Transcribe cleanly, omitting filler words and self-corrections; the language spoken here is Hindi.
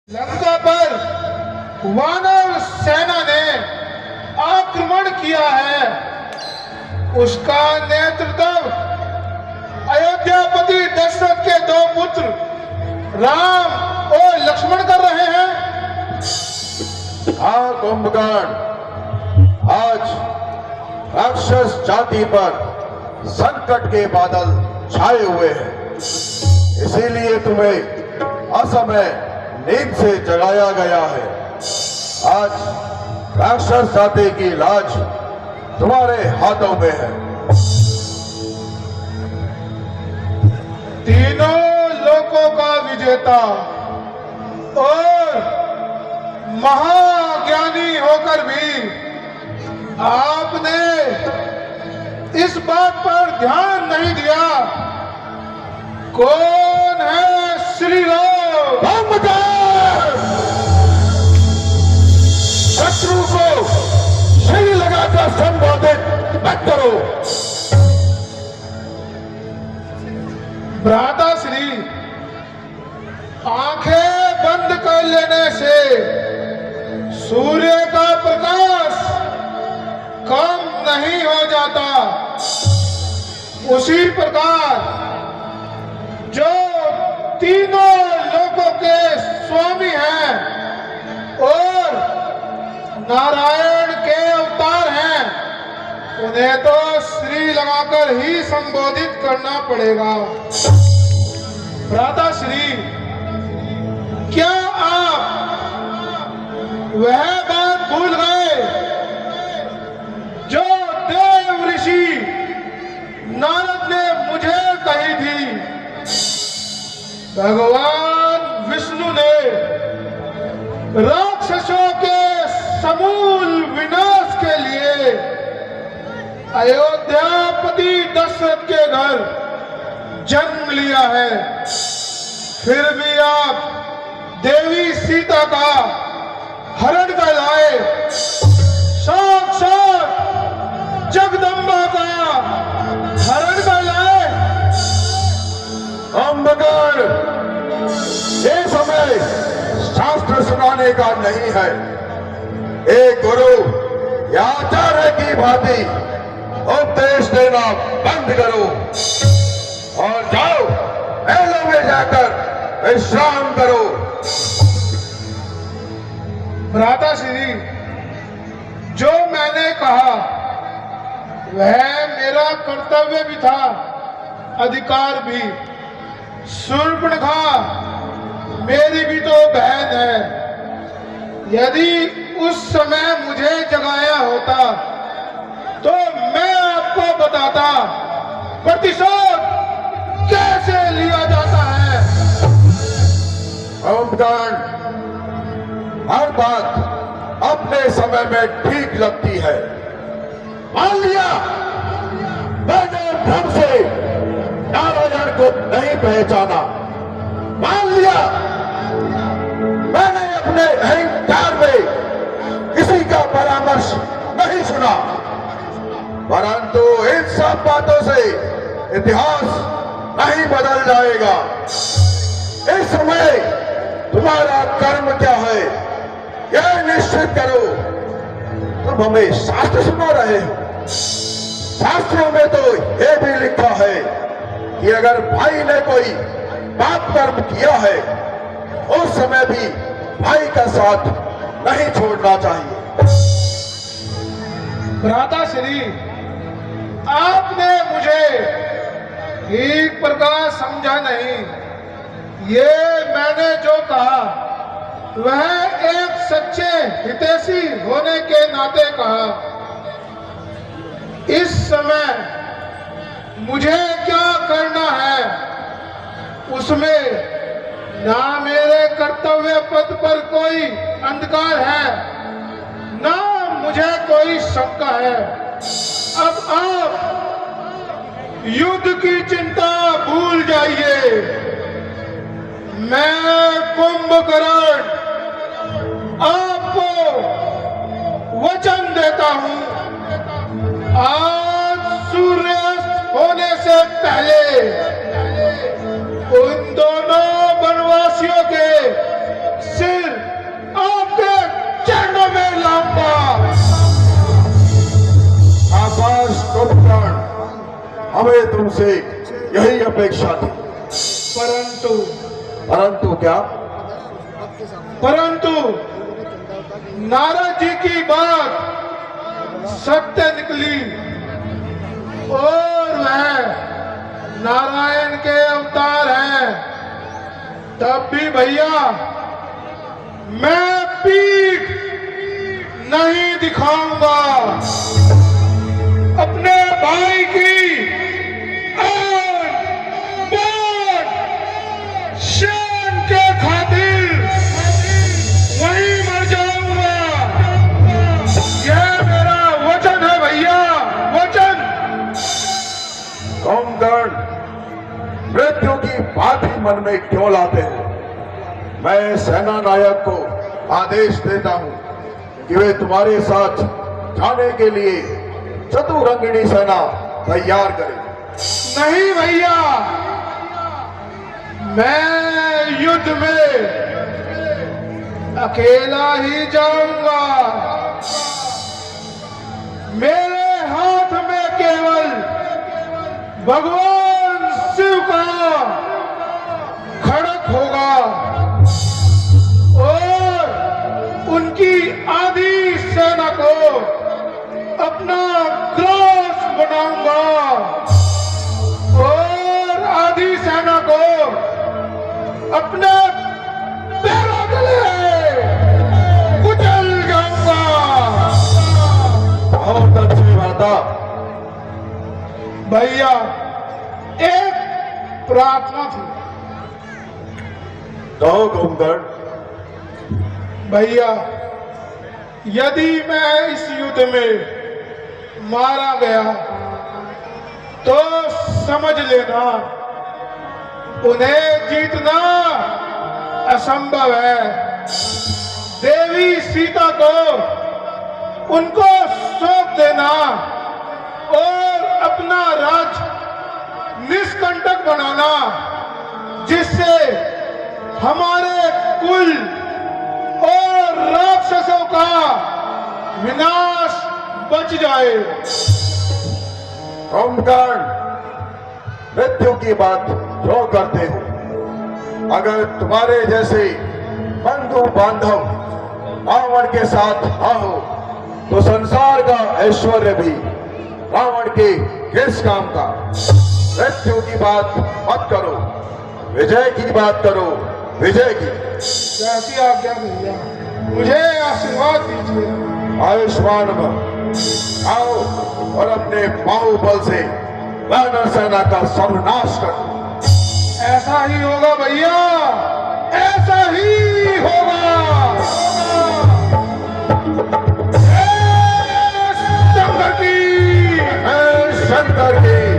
लंका पर वानर सेना ने आक्रमण किया है। उसका नेतृत्व अयोध्यापति दशरथ के दो पुत्र राम और लक्ष्मण कर रहे हैं। हाँ कुंभकर्ण, आज राक्षस जाति पर संकट के बादल छाए हुए हैं, इसीलिए तुम्हें असमय नींद से जगाया गया है। आज राक्षस जाति की लाज तुम्हारे हाथों में है। तीनों लोकों का विजेता और महाज्ञानी होकर भी आपने इस बात पर ध्यान नहीं दिया। कौन है श्री राम? शत्रु को श्री लगाकर संबोधित मत करो। भ्राता श्री, आंखें बंद कर लेने से सूर्य का प्रकाश कम नहीं हो जाता। उसी प्रकार जो तीनों लोकों के स्वामी हैं और नारायण के अवतार हैं, उन्हें तो श्री लगाकर ही संबोधित करना पड़ेगा। भ्राता श्री, क्या आप वह बात भूल गए जो देव ऋषि नारद ने मुझे कही थी? भगवान विष्णु ने राक्षसों के समूल विनाश के लिए अयोध्यापति दशरथ के घर जन्म लिया है। फिर भी आप देवी सीता का हरण कर लाए। साक्षात जगदम्बा का हरण कर लाए। कुंभकर्ण, ये समय शास्त्र सुनाने का नहीं है। एक गुरु या आचार्य की भांति उपदेश देना बंद करो और जाओ महलों में जाकर विश्राम करो। भ्राता श्री, जो मैंने कहा वह मेरा कर्तव्य भी था, अधिकार भी। शूर्पणखा मेरी भी तो बहन है। यदि उस समय मुझे जगाया होता तो मैं आपको बताता प्रतिशोध कैसे लिया जाता है। कुंभकर्ण, हर बात अपने समय में ठीक लगती है। मान लिया मैंने भ्रम से नारायण को नहीं पहचाना। मान लिया मैंने अपने अहंकार में किसी का परामर्श नहीं सुना, परंतु इन सब बातों से इतिहास नहीं बदल जाएगा। इस समय तुम्हारा कर्म क्या है यह निश्चित करो। तुम हमें शास्त्र सुना रहे हो। शास्त्रों में तो यह भी लिखा है कि अगर भाई ने कोई पाप कर्म किया है उस समय भी भाई का साथ नहीं छोड़ना चाहिए। भ्राता श्री, आपने मुझे ठीक प्रकार समझा नहीं। ये मैंने जो कहा वह एक सच्चे हितैषी होने के नाते कहा। इस समय मुझे क्या करना है उसमें ना मेरे कर्तव्य पथ पर कोई अंधकार है, ना मुझे कोई शंका है। अब आप युद्ध की चिंता भूल जाइए। मैं कुंभकर्ण आपको वचन देता हूं, आज सूर्यास्त होने से पहले उन दोनों वनवासियों के सिर हमें तुमसे यही अपेक्षा थी। परंतु क्या? परंतु नारद जी की बात सत्य निकली और वह नारायण के अवतार हैं। तब भी भैया मैं पीठ नहीं दिखाऊंगा। अपने भाई की आन, बान, शान के खातिर वहीं मर जाऊंगा। यह मेरा वचन है भैया, वचन। कौमगण, मृत्यु की बात ही मन में क्यों लाते हो? मैं सेना नायक को आदेश देता हूं कि वे तुम्हारे साथ जाने के लिए चतुरंगिणी सेना तैयार करें। नहीं भैया, मैं युद्ध में अकेला ही जाऊंगा। मेरे हाथ में केवल भगवान शिव का खड़ग होगा और उनकी आधी सेना को अपना ग्रास बनाऊंगा और आधी सेना को अपने पैरों तले कुचल जाऊंगा। बहुत अच्छी बात है भैया, एक प्रार्थना थी। कहो कौमगण। भैया, यदि मैं इस युद्ध में मारा गया तो समझ लेना उन्हें जीतना असंभव है। देवी सीता को उनको सौंप देना और अपना राज निष्कंटक बनाना, जिससे हमारे कुल और राक्षसों का विनाश बच जाए। कौमगण, मृत्यु की बात क्यों करते हो? अगर तुम्हारे जैसे बंधु बांधव रावण के साथ ना हो तो संसार का ऐश्वर्य भी रावण के किस काम का? मृत्यु की बात मत करो, विजय की बात करो, विजय की। कैसी आज्ञा भैया, मुझे आशीर्वाद दीजिए। आयुष्मान भव। आओ और अपने बाहुबल से वानर सेना का सर्वनाश करो। ऐसा ही होगा भैया, ऐसा ही होगा। शंकर की